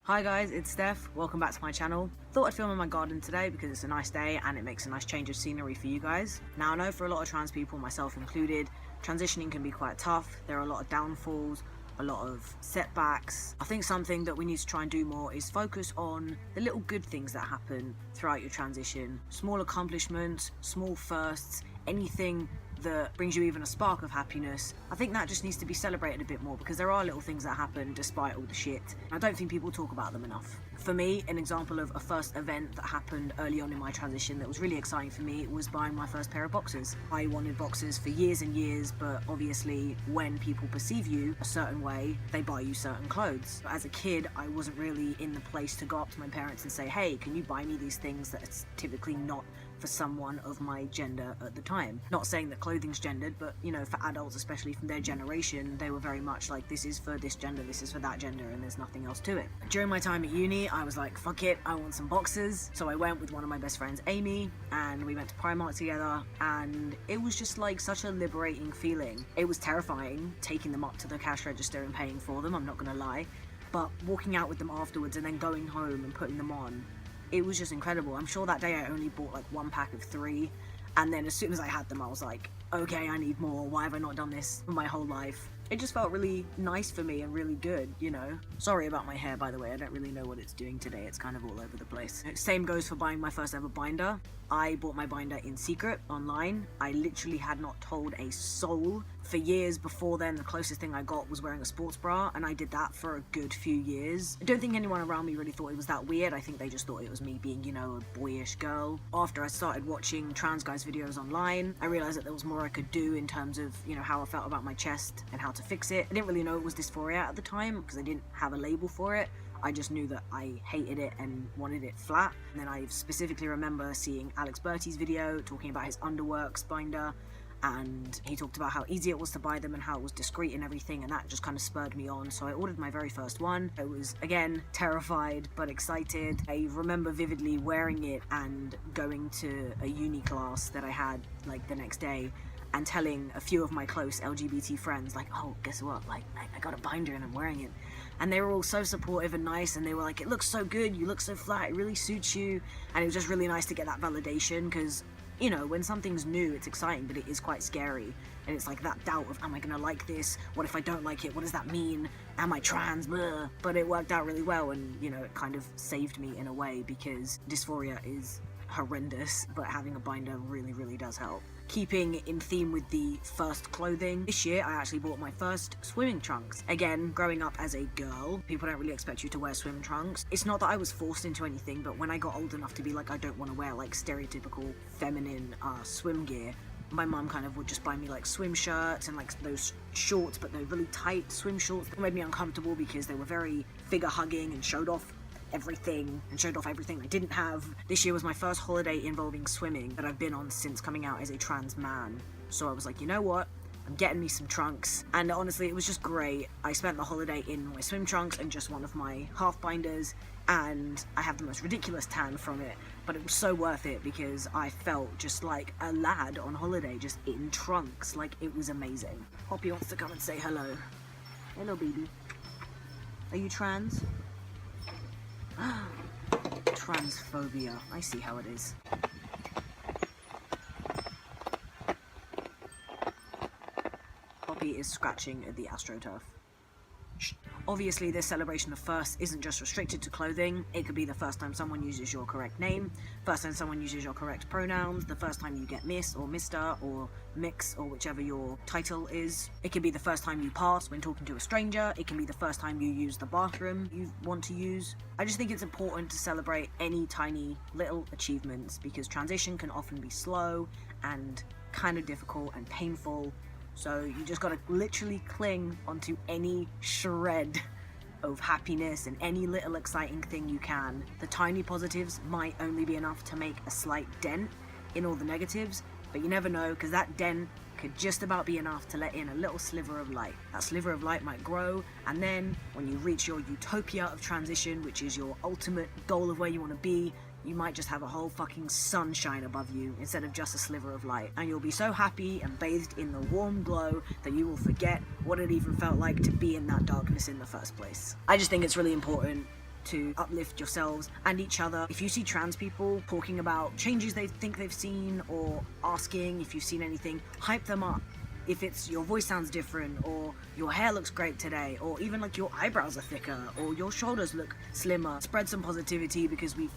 Hi guys, it's Steph. Welcome back to my channel. Thought I'd film in my garden today because it's a nice day and it makes a nice change of scenery for you guys. Now I know for a lot of trans people, myself included, transitioning can be quite tough. There are a lot of downfalls, a lot of setbacks. I think something that we need to try and do more is focus on the little good things that happen throughout your transition. Small accomplishments, small firsts, anything that brings you even a spark of happiness. I think that just needs to be celebrated a bit more because there are little things that happen despite all the shit. I don't think people talk about them enough. For me, an example of a first event that happened early on in my transition that was really exciting for me was buying my first pair of boxers. I wanted boxers for years and years, but obviously when people perceive you a certain way, they buy you certain clothes. But as a kid, I wasn't really in the place to go up to my parents and say, hey, can you buy me these things that's typically not for someone of my gender at the time. Not saying that clothing's gendered, but you know, for adults, especially from their generation, they were very much like, this is for this gender, this is for that gender, and there's nothing else to it. During my time at uni, I was like, fuck it, I want some boxers. So I went with one of my best friends, Amy, and we went to Primark together, and it was just like such a liberating feeling. It was terrifying taking them up to the cash register and paying for them, I'm not gonna lie, but walking out with them afterwards and then going home and putting them on, it was just incredible. I'm sure that day I only bought like one pack of 3, and then as soon as I had them I was like, okay, I need more. Why have I not done this for my whole life? It just felt really nice for me and really good, you know. Sorry about my hair, by the way. I don't really know what it's doing today. It's kind of all over the place. Same goes for buying my first ever binder. I bought my binder in secret online. I literally had not told a soul for years. Before then, the closest thing I got was wearing a sports bra, and I did that for a good few years. I don't think anyone around me really thought it was that weird. I think they just thought it was me being, you know, a boyish girl. After I started watching trans guys videos online, I realized that there was more I could do in terms of, you know, how I felt about my chest and how to fix it. I didn't really know it was dysphoria at the time because I didn't have a label for it. I just knew that I hated it and wanted it flat. And then I specifically remember seeing Alex Bertie's video talking about his Underworks binder, and he talked about how easy it was to buy them and how it was discreet and everything, and that just kind of spurred me on. So I ordered my very first one. I was, again, terrified but excited. I remember vividly wearing it and going to a uni class that I had like the next day and telling a few of my close LGBT friends, like, oh, guess what, like, I got a binder and I'm wearing it. And they were all so supportive and nice, and they were like, it looks so good, you look so flat, it really suits you. And it was just really nice to get that validation, because, you know, when something's new, it's exciting, but it is quite scary. And it's like that doubt of, am I gonna like this? What if I don't like it? What does that mean? Am I trans? Blah. But it worked out really well, and, you know, it kind of saved me in a way, because dysphoria is horrendous, but having a binder really, really does help. Keeping in theme with the first clothing, this year I actually bought my first swimming trunks. Again, growing up as a girl, people don't really expect you to wear swim trunks. It's not that I was forced into anything, but when I got old enough to be like, I don't want to wear like stereotypical feminine swim gear, my mum kind of would just buy me like swim shirts and like those shorts, but they're really tight swim shorts that made me uncomfortable because they were very figure hugging and showed off everything I didn't have. This year was my first holiday involving swimming that I've been on since coming out as a trans man. So I was like, you know what? I'm getting me some trunks. And honestly, it was just great. I spent the holiday in my swim trunks and just one of my half binders, and I have the most ridiculous tan from it, but it was so worth it because I felt just like a lad on holiday, just in trunks. Like, it was amazing. Poppy wants to come and say hello. Hello, baby. Are you trans? Transphobia. I see how it is. Poppy is scratching at the AstroTurf. Obviously, this celebration of firsts isn't just restricted to clothing. It could be the first time someone uses your correct name, first time someone uses your correct pronouns, the first time you get Miss or Mr. or Mix or whichever your title is. It could be the first time you pass when talking to a stranger. It can be the first time you use the bathroom you want to use. I just think it's important to celebrate any tiny little achievements because transition can often be slow and kind of difficult and painful. So you just gotta literally cling onto any shred of happiness and any little exciting thing you can. The tiny positives might only be enough to make a slight dent in all the negatives, but you never know, because that dent could just about be enough to let in a little sliver of light. That sliver of light might grow, and then when you reach your utopia of transition, which is your ultimate goal of where you want to be, you might just have a whole fucking sunshine above you instead of just a sliver of light. And you'll be so happy and bathed in the warm glow that you will forget what it even felt like to be in that darkness in the first place. I just think it's really important to uplift yourselves and each other. If you see trans people talking about changes they think they've seen, or asking if you've seen anything, hype them up. If it's your voice sounds different, or your hair looks great today, or even like your eyebrows are thicker, or your shoulders look slimmer, spread some positivity because we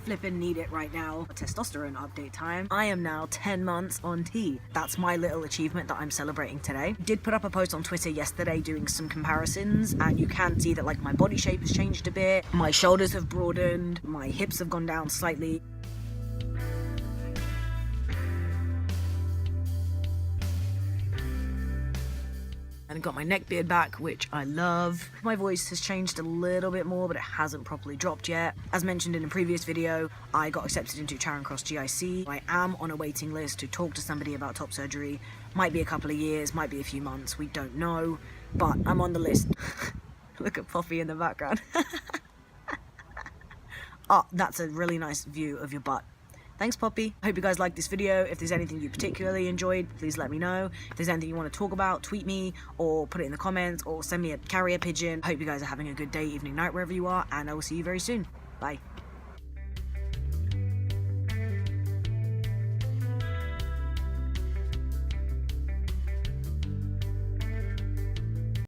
flippin' need it right now. A testosterone update time. I am now 10 months on T. That's my little achievement that I'm celebrating today. Did put up a post on Twitter yesterday doing some comparisons, and you can see that like my body shape has changed a bit, my shoulders have broadened, my hips have gone down slightly. And got my neck beard back, which I love. My voice has changed a little bit more, but it hasn't properly dropped yet. As mentioned in a previous video, I got accepted into Charing Cross GIC. I am on a waiting list to talk to somebody about top surgery. Might be a couple of years, might be a few months, we don't know, but I'm on the list. Look at Poppy in the background. Oh, that's a really nice view of your butt. Thanks, Poppy. I hope you guys liked this video. If there's anything you particularly enjoyed, please let me know. If there's anything you want to talk about, tweet me or put it in the comments or send me a carrier pigeon. I hope you guys are having a good day, evening, night, wherever you are, and I will see you very soon. Bye.